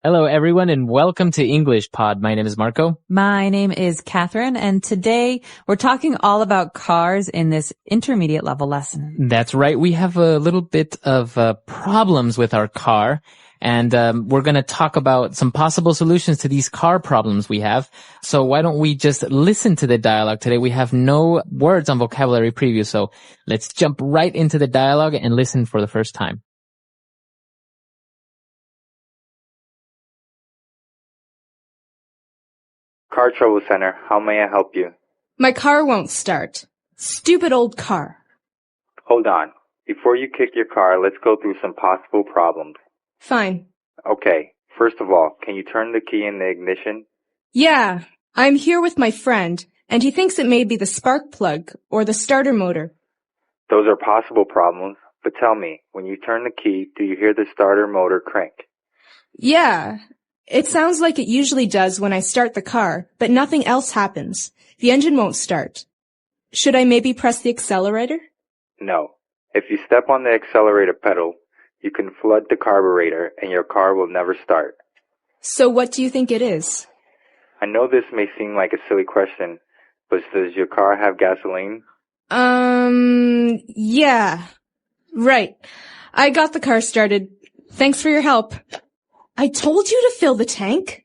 Hello, everyone, and welcome to English Pod. My name is Marco. My name is Catherine, and today we're talking all about cars in this intermediate level lesson. That's right. We have a little bit of problems with our car, and we're going to talk about some possible solutions to these car problems we have. So why don't we just listen to the dialogue today? We have no words on vocabulary preview, so let's jump right into the dialogue and listen for the first time. Car Trouble Center, how may I help you? My car won't start. Stupid old car. Hold on. Before you kick your car, let's go through some possible problems. Fine. Okay, first of all, can you turn the key in the ignition? Yeah, I'm here with my friend, and he thinks it may be the spark plug or the starter motor. Those are possible problems, but tell me, when you turn the key, do you hear the starter motor crank? Yeah, it sounds like it usually does when I start the car, but nothing else happens. The engine won't start. Should I maybe press the accelerator? No. If you step on the accelerator pedal, you can flood the carburetor and your car will never start. So what do you think it is? I know this may seem like a silly question, but does your car have gasoline? Yeah. Right. I got the car started. Thanks for your help. I told you to fill the tank.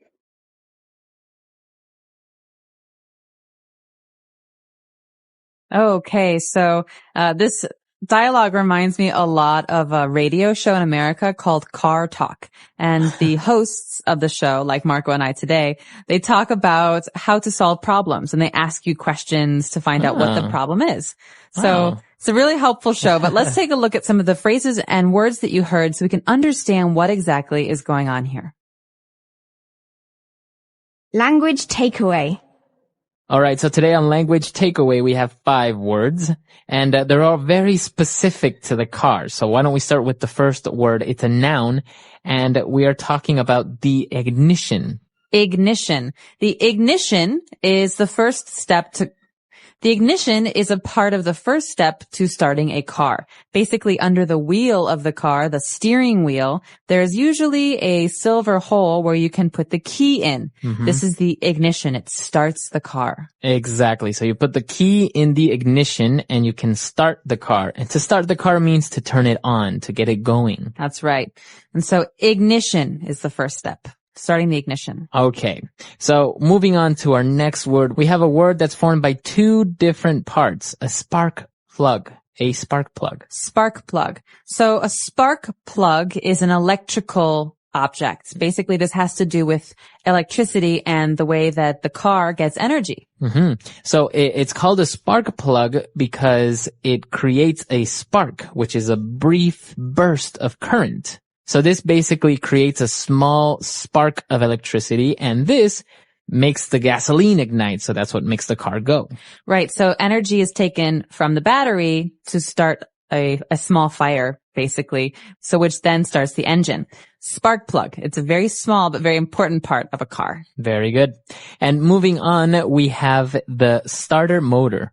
Okay, so this dialogue reminds me a lot of a radio show in America called Car Talk. And the hosts of the show, like Marco and I today, they talk about how to solve problems, and they ask you questions to find out what the problem is. So it's a really helpful show, but let's take a look at some of the phrases and words that you heard so we can understand what exactly is going on here. Language takeaway. All right, so today on Language Takeaway, we have 5 words, and they're all very specific to the car. So why don't we start with the first word? It's a noun, and we are talking about the ignition. Ignition. The ignition is the first step to The ignition is a part of the first step to starting a car. Basically, under the wheel of the car, the steering wheel, there's usually a silver hole where you can put the key in. Mm-hmm. This is the ignition. It starts the car. Exactly. So you put the key in the ignition and you can start the car. And to start the car means to turn it on, to get it going. That's right. And so ignition is the first step. Starting the ignition. Okay. So moving on to our next word, we have a word that's formed by 2 different parts. A spark plug. A spark plug. Spark plug. So a spark plug is an electrical object. Basically, this has to do with electricity and the way that the car gets energy. Mm-hmm. So it's called a spark plug because it creates a spark, which is a brief burst of current. So this basically creates a small spark of electricity, and this makes the gasoline ignite. So that's what makes the car go. Right. So energy is taken from the battery to start a small fire, basically. So which then starts the engine. Spark plug. It's a very small but very important part of a car. Very good. And moving on, we have the starter motor.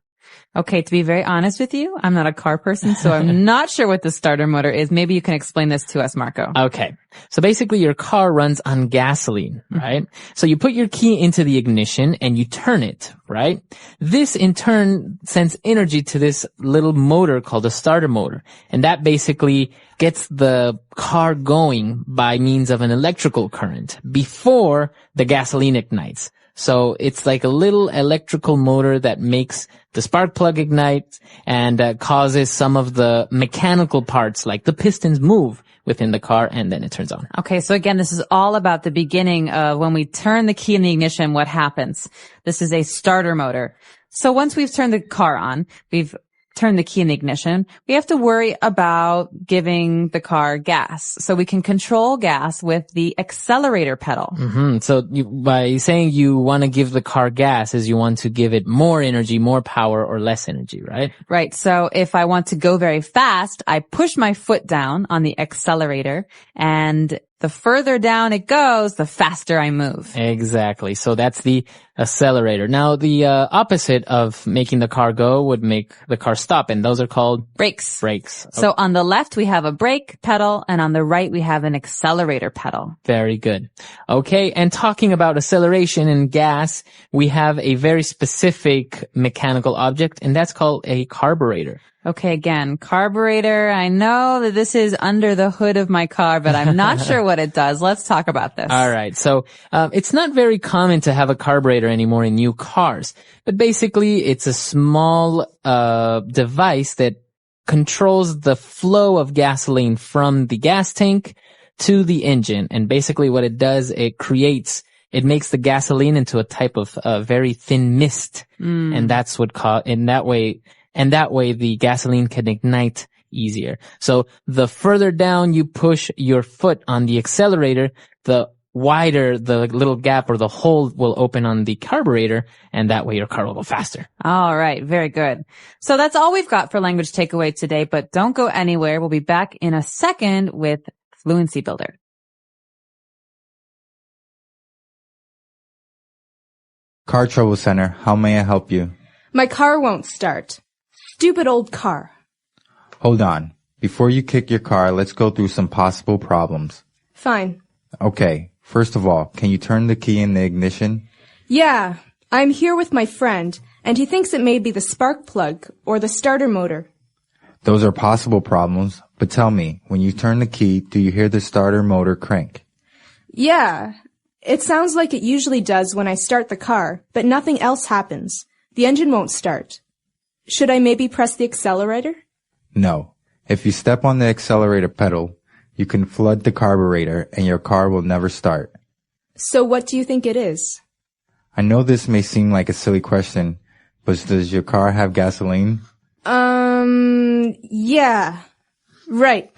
Okay, to be very honest with you, I'm not a car person, so I'm not sure what the starter motor is. Maybe you can explain this to us, Marco. Okay. So basically your car runs on gasoline, right? Mm-hmm. So you put your key into the ignition and you turn it, right? This in turn sends energy to this little motor called a starter motor. And that basically gets the car going by means of an electrical current before the gasoline ignites. So it's like a little electrical motor that makes the spark plug ignite and causes some of the mechanical parts like the pistons move within the car, and then it turns on. Okay, so again, this is all about the beginning of when we turn the key in the ignition, what happens. This is a starter motor. So once we've turned the car on, we've turn the key in the ignition, we have to worry about giving the car gas. So we can control gas with the accelerator pedal. Mm-hmm. So by saying you want to give the car gas is you want to give it more energy, more power, or less energy, right? Right. So if I want to go very fast, I push my foot down on the accelerator and The further down it goes, the faster I move. Exactly. So that's the accelerator. Now, the opposite of making the car go would make the car stop, and those are called Brakes. brakes. So on the left, we have a brake pedal, and on the right, we have an accelerator pedal. Very good. Okay, and talking about acceleration and gas, we have a very specific mechanical object, and that's called a carburetor. Okay, again, carburetor. I know that this is under the hood of my car, but I'm not sure what it does. Let's talk about this. All right. So, it's not very common to have a carburetor anymore in new cars, but basically it's a small, device that controls the flow of gasoline from the gas tank to the engine. And basically what it does, it makes the gasoline into a type of, very thin mist. And that's what and that way the gasoline can ignite easier. So the further down you push your foot on the accelerator, the wider the little gap or the hole will open on the carburetor, and that way your car will go faster. All right. Very good. So that's all we've got for language takeaway today, but don't go anywhere. We'll be back in a second with Fluency Builder. Car Trouble Center, how may I help you? My car won't start. Stupid old car. Hold on. Before you kick your car, let's go through some possible problems. Fine. Okay. First of all, can you turn the key in the ignition? Yeah, I'm here with my friend, and he thinks it may be the spark plug or the starter motor. Those are possible problems, but tell me, when you turn the key, do you hear the starter motor crank? Yeah, it sounds like it usually does when I start the car, but nothing else happens. The engine won't start. Should I maybe press the accelerator? No. If you step on the accelerator pedal, you can flood the carburetor and your car will never start. So what do you think it is? I know this may seem like a silly question, but does your car have gasoline? Yeah. Right.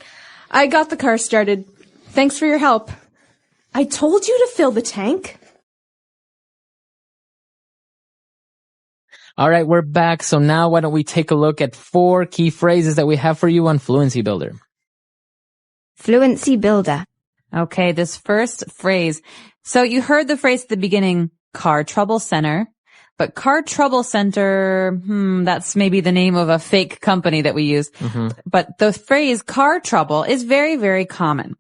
I got the car started. Thanks for your help. I told you to fill the tank. All right, we're back. So now why don't we take a look at 4 key phrases that we have for you on Fluency Builder. Fluency Builder. Okay, this first phrase. So you heard the phrase at the beginning, car trouble center. But car trouble center, that's maybe the name of a fake company that we use. But the phrase car trouble is very, very common.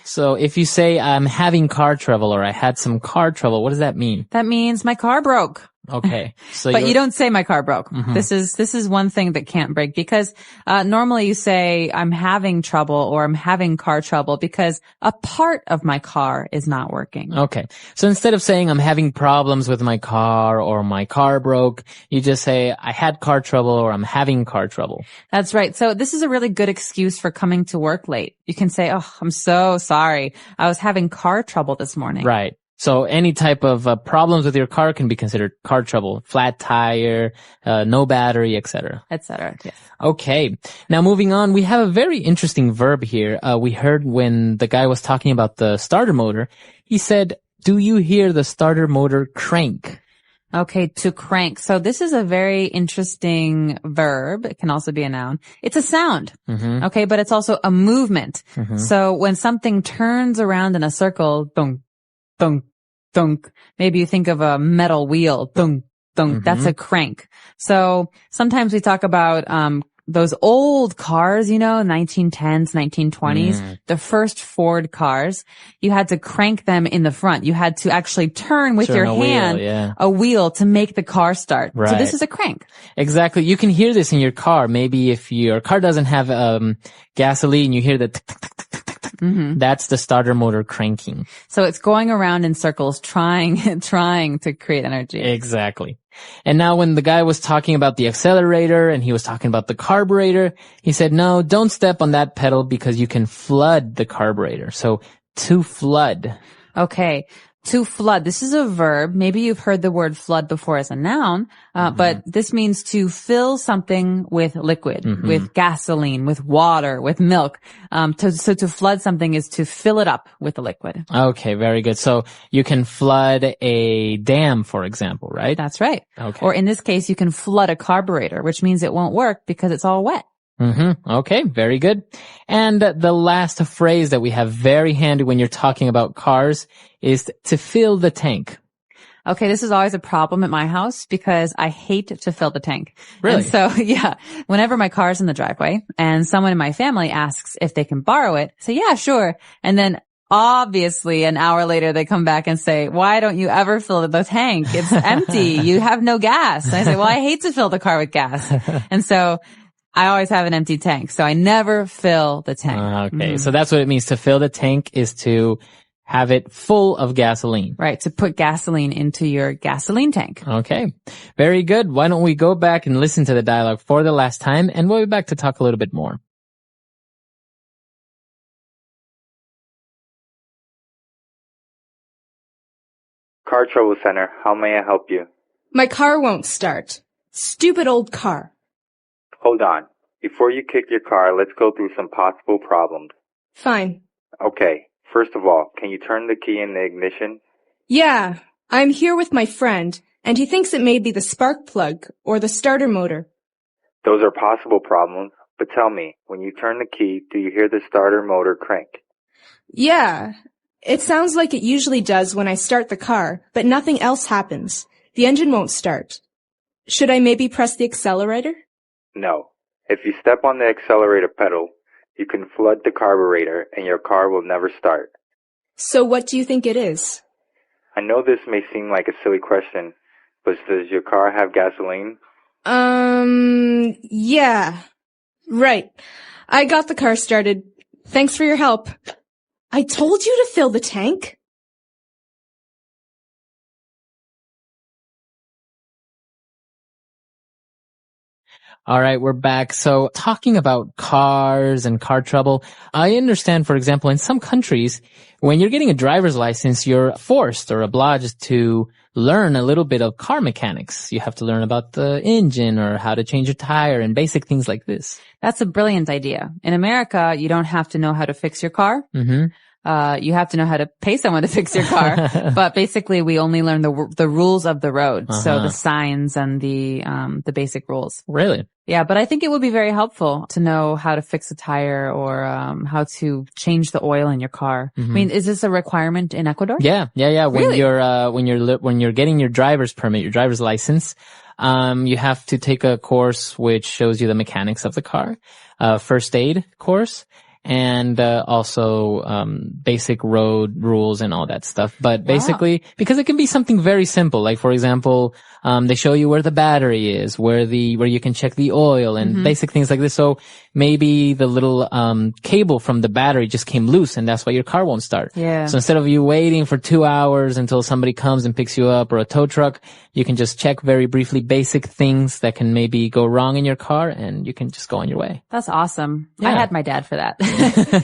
So if you say, I'm having car trouble or I had some car trouble, what does that mean? That means my car broke. Okay. So but you don't say my car broke. This is one thing that can't break because, normally you say I'm having trouble or I'm having car trouble because a part of my car is not working. Okay. So instead of saying I'm having problems with my car or my car broke, you just say I had car trouble or I'm having car trouble. That's right. So this is a really good excuse for coming to work late. You can say, oh, I'm so sorry. I was having car trouble this morning. Right. So any type of problems with your car can be considered car trouble. Flat tire, no battery, etc. Etc. Yes. Okay. Now moving on, we have a very interesting verb here. We heard when the guy was talking about the starter motor, he said, do you hear the starter motor crank? Okay, to crank. So this is a very interesting verb. It can also be a noun. It's a sound. Okay, but it's also a movement. So when something turns around in a circle, dunk, dunk, dunk. Maybe you think of a metal wheel. Dunk, dunk. That's a crank. So sometimes we talk about, those old cars, 1910s, 1920s, the first Ford cars, you had to crank them in the front. You had to actually turn with your hand a wheel to make the car start. Right. So this is a crank. Exactly. You can hear this in your car. Maybe if your car doesn't have gasoline, you hear the tick, tick, tick, tick, tick, tick. That's the starter motor cranking. So it's going around in circles trying to create energy. Exactly. And now when the guy was talking about the accelerator and he was talking about the carburetor, he said, no, don't step on that pedal because you can flood the carburetor. So to flood. Okay. To flood. This is a verb. Maybe you've heard the word flood before as a noun, but this means to fill something with liquid, with gasoline, with water, with milk. So to flood something is to fill it up with a liquid. Okay, very good. So you can flood a dam, for example, right? That's right. Okay. Or in this case, you can flood a carburetor, which means it won't work because it's all wet. Okay, very good. And the last phrase that we have very handy when you're talking about cars is to fill the tank. Okay, this is always a problem at my house because I hate to fill the tank. Really? And so, yeah, whenever my car's in the driveway and someone in my family asks if they can borrow it, I say, yeah, sure. And then obviously an hour later they come back and say, why don't you ever fill the tank? It's empty. You have no gas. And I say, well, I hate to fill the car with gas. And so I always have an empty tank. So I never fill the tank. Okay. So that's what it means. To fill the tank is to have it full of gasoline. Right. To put gasoline into your gasoline tank. Okay. Very good. Why don't we go back and listen to the dialogue for the last time, and we'll be back to talk a little bit more. Car Trouble Center, how may I help you? My car won't start. Stupid old car. Hold on. Before you kick your car, let's go through some possible problems. Fine. Okay. First of all, can you turn the key in the ignition? Yeah, I'm here with my friend, and he thinks it may be the spark plug or the starter motor. Those are possible problems, but tell me, when you turn the key, do you hear the starter motor crank? Yeah, it sounds like it usually does when I start the car, but nothing else happens. The engine won't start. Should I maybe press the accelerator? No. If you step on the accelerator pedal, you can flood the carburetor and your car will never start. So what do you think it is? I know this may seem like a silly question, but does your car have gasoline? Yeah. Right. I got the car started. Thanks for your help. I told you to fill the tank. All right, we're back. So talking about cars and car trouble, I understand, for example, in some countries, when you're getting a driver's license, you're forced or obliged to learn a little bit of car mechanics. You have to learn about the engine or how to change a tire and basic things like this. That's a brilliant idea. In America, you don't have to know how to fix your car. You have to know how to pay someone to fix your car, but basically we only learn the rules of the road. So the signs and the basic rules. Really? Yeah, but I think it would be very helpful to know how to fix a tire or how to change the oil in your car. I mean, is this a requirement in Ecuador? Yeah. Really? When you're getting your driver's permit, your driver's license, you have to take a course which shows you the mechanics of the car, first aid course, and also basic road rules and all that stuff. But basically, because it can be something very simple, like for example, they show you where the battery is, where you can check the oil and basic things like this. So maybe the little cable from the battery just came loose and that's why your car won't start. Yeah. So instead of you waiting for 2 hours until somebody comes and picks you up or a tow truck, you can just check very briefly basic things that can maybe go wrong in your car and you can just go on your way. That's awesome. Yeah. I had my dad for that.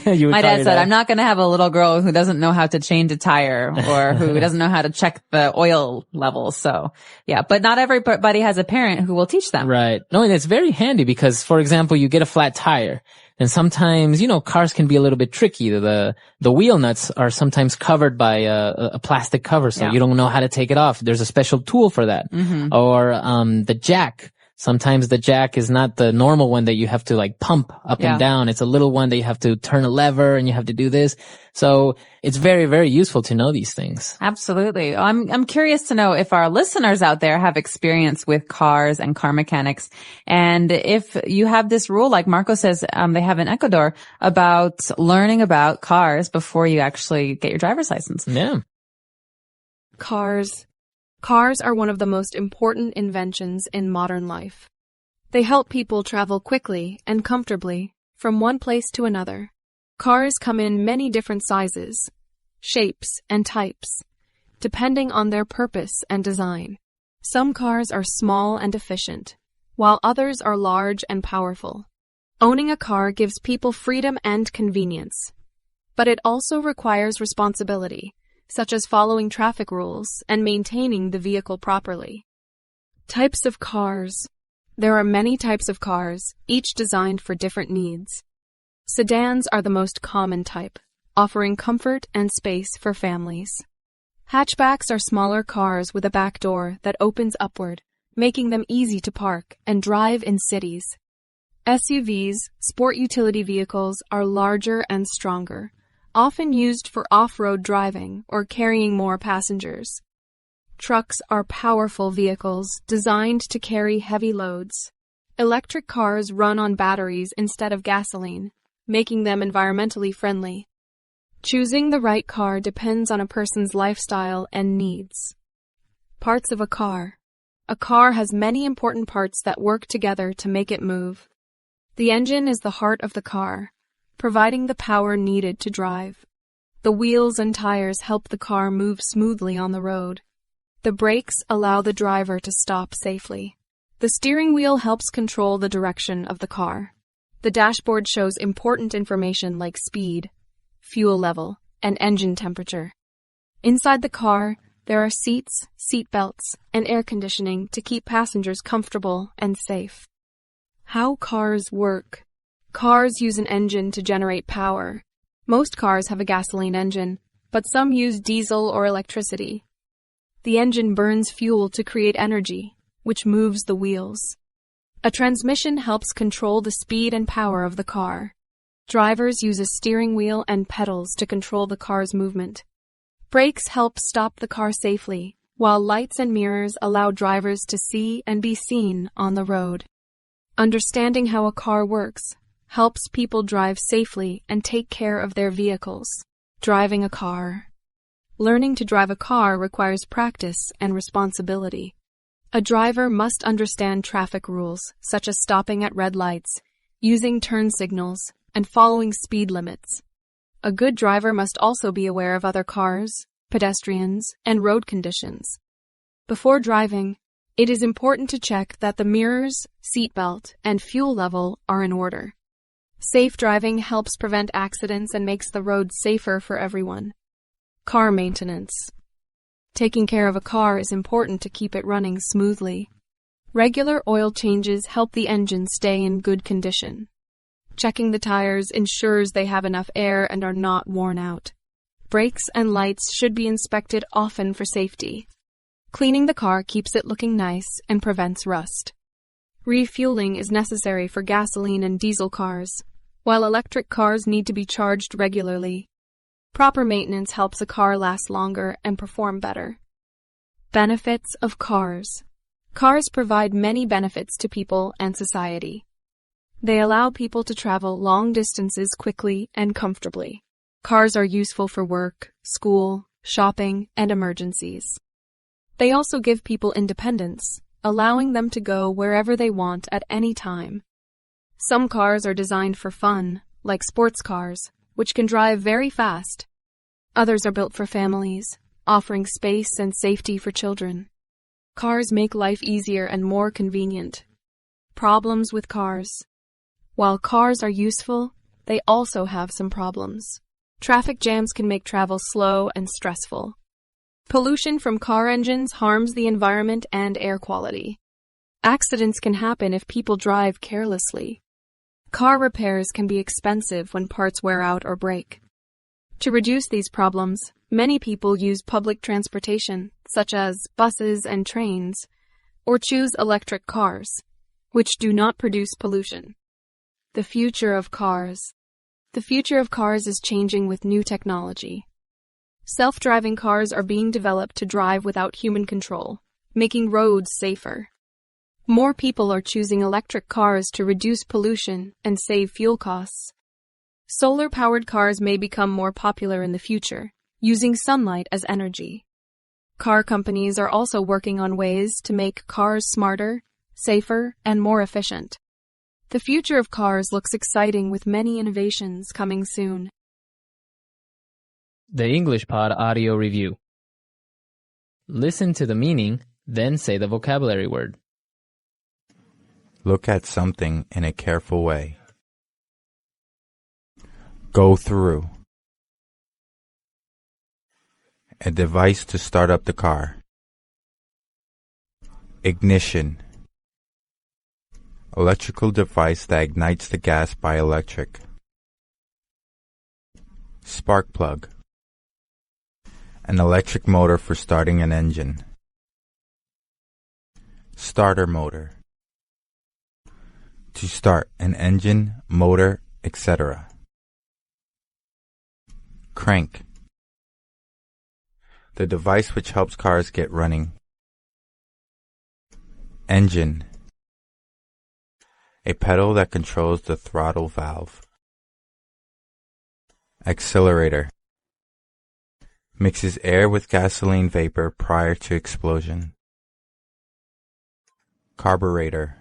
You My taught dad your said, I'm not going to have a little girl who doesn't know how to change a tire or who doesn't know how to check the oil levels. So yeah, but not everybody has a parent who will teach them. Right. No, and it's very handy because, for example, you get a flat tire and sometimes, cars can be a little bit tricky. The wheel nuts are sometimes covered by a plastic cover. So you don't know how to take it off. There's a special tool for that. Or, the jack. Sometimes the jack is not the normal one that you have to like pump up and down. It's a little one that you have to turn a lever and you have to do this. So it's very, very useful to know these things. Absolutely. I'm curious to know if our listeners out there have experience with cars and car mechanics. And if you have this rule, like Marco says, they have in Ecuador about learning about cars before you actually get your driver's license. Yeah. Cars. Cars are one of the most important inventions in modern life. They help people travel quickly and comfortably from one place to another. Cars come in many different sizes, shapes, and types, depending on their purpose and design. Some cars are small and efficient, while others are large and powerful. Owning a car gives people freedom and convenience, but it also requires responsibility, such as following traffic rules and maintaining the vehicle properly. Types of cars. There are many types of cars, each designed for different needs. Sedans are the most common type, offering comfort and space for families. Hatchbacks are smaller cars with a back door that opens upward, making them easy to park and drive in cities. SUVs, sport utility vehicles, are larger and stronger, often used for off-road driving or carrying more passengers. Trucks are powerful vehicles designed to carry heavy loads. Electric cars run on batteries instead of gasoline, making them environmentally friendly. Choosing the right car depends on a person's lifestyle and needs. Parts of a car. A car has many important parts that work together to make it move. The engine is the heart of the car, providing the power needed to drive. The wheels and tires help the car move smoothly on the road. The brakes allow the driver to stop safely. The steering wheel helps control the direction of the car. The dashboard shows important information like speed, fuel level, and engine temperature. Inside the car, there are seats, seat belts, and air conditioning to keep passengers comfortable and safe. How cars work. Cars use an engine to generate power. Most cars have a gasoline engine, but some use diesel or electricity. The engine burns fuel to create energy, which moves the wheels. A transmission helps control the speed and power of the car. Drivers use a steering wheel and pedals to control the car's movement. Brakes help stop the car safely, while lights and mirrors allow drivers to see and be seen on the road. Understanding how a car works helps people drive safely and take care of their vehicles. Driving a car. Learning to drive a car requires practice and responsibility. A driver must understand traffic rules, such as stopping at red lights, using turn signals, and following speed limits. A good driver must also be aware of other cars, pedestrians, and road conditions. Before driving, it is important to check that the mirrors, seatbelt, and fuel level are in order. Safe driving helps prevent accidents and makes the road safer for everyone. Car maintenance. Taking care of a car is important to keep it running smoothly. Regular oil changes help the engine stay in good condition. Checking the tires ensures they have enough air and are not worn out. Brakes and lights should be inspected often for safety. Cleaning the car keeps it looking nice and prevents rust. Refueling is necessary for gasoline and diesel cars, while electric cars need to be charged regularly. Proper maintenance helps a car last longer and perform better. Benefits of cars. Cars provide many benefits to people and society. They allow people to travel long distances quickly and comfortably. Cars are useful for work, school, shopping, and emergencies. They also give people independence, allowing them to go wherever they want at any time. Some cars are designed for fun, like sports cars, which can drive very fast. Others are built for families, offering space and safety for children. Cars make life easier and more convenient. Problems with cars. While cars are useful, they also have some problems. Traffic jams can make travel slow and stressful. Pollution from car engines harms the environment and air quality. Accidents can happen if people drive carelessly. Car repairs can be expensive when parts wear out or break. To reduce these problems, many people use public transportation, such as buses and trains, or choose electric cars, which do not produce pollution. The future of cars. The future of cars is changing with new technology. Self-driving cars are being developed to drive without human control, making roads safer. More people are choosing electric cars to reduce pollution and save fuel costs. Solar-powered cars may become more popular in the future, using sunlight as energy. Car companies are also working on ways to make cars smarter, safer, and more efficient. The future of cars looks exciting with many innovations coming soon. The English Pod Audio Review. Listen to the meaning, then say the vocabulary word. Look at something in a careful way. Go through. A device to start up the car. Ignition. Electrical device that ignites the gas by electric. Spark plug. An electric motor for starting an engine. Starter motor. To start an engine, motor, etc. Crank. The device which helps cars get running. Engine. A pedal that controls the throttle valve. Accelerator. Mixes air with gasoline vapor prior to explosion. Carburetor.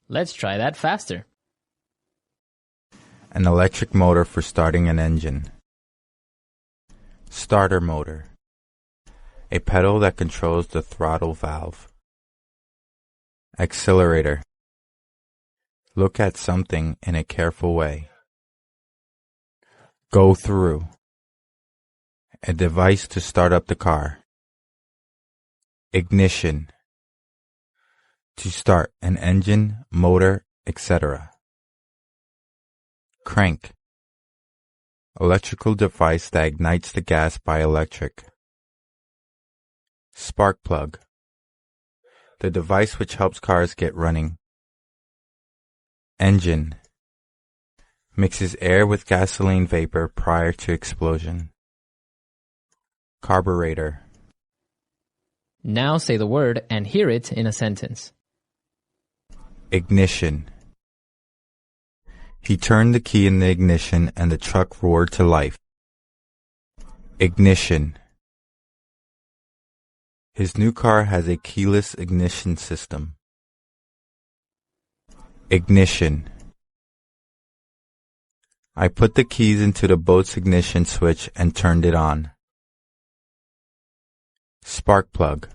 Let's try that faster. An electric motor for starting an engine. Starter motor. A pedal that controls the throttle valve. Accelerator. Look at something in a careful way. Go through. A device to start up the car. Ignition. To start an engine, motor, etc. Crank. Electrical device that ignites the gas by electric. Spark plug. The device which helps cars get running. Engine. Mixes air with gasoline vapor prior to explosion. Carburetor. Now say the word and hear it in a sentence. Ignition. He turned the key in the ignition and the truck roared to life. Ignition. His new car has a keyless ignition system. Ignition. I put the keys into the boat's ignition switch and turned it on. Spark plug.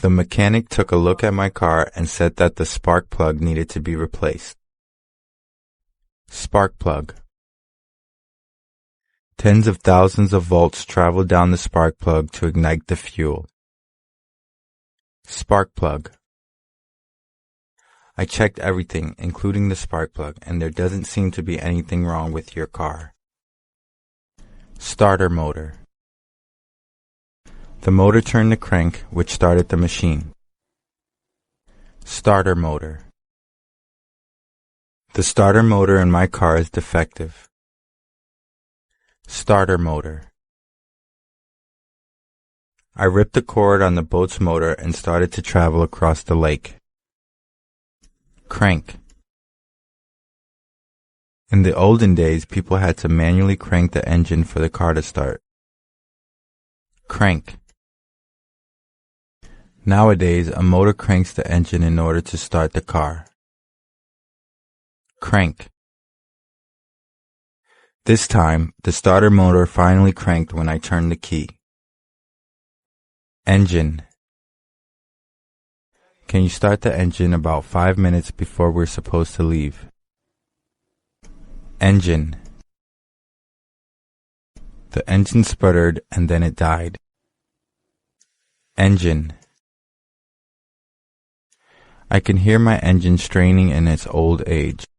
The mechanic took a look at my car and said that the spark plug needed to be replaced. Spark plug. Tens of thousands of volts travel down the spark plug to ignite the fuel. Spark plug. I checked everything, including the spark plug, and there doesn't seem to be anything wrong with your car. Starter motor. The motor turned the crank, which started the machine. Starter motor. The starter motor in my car is defective. Starter motor. I ripped the cord on the boat's motor and started to travel across the lake. Crank. In the olden days, people had to manually crank the engine for the car to start. Crank. Nowadays, a motor cranks the engine in order to start the car. Crank. This time, the starter motor finally cranked when I turned the key. Engine. Can you start the engine about 5 minutes before we're supposed to leave? Engine. The engine sputtered and then it died. Engine. I can hear my engine straining in its old age.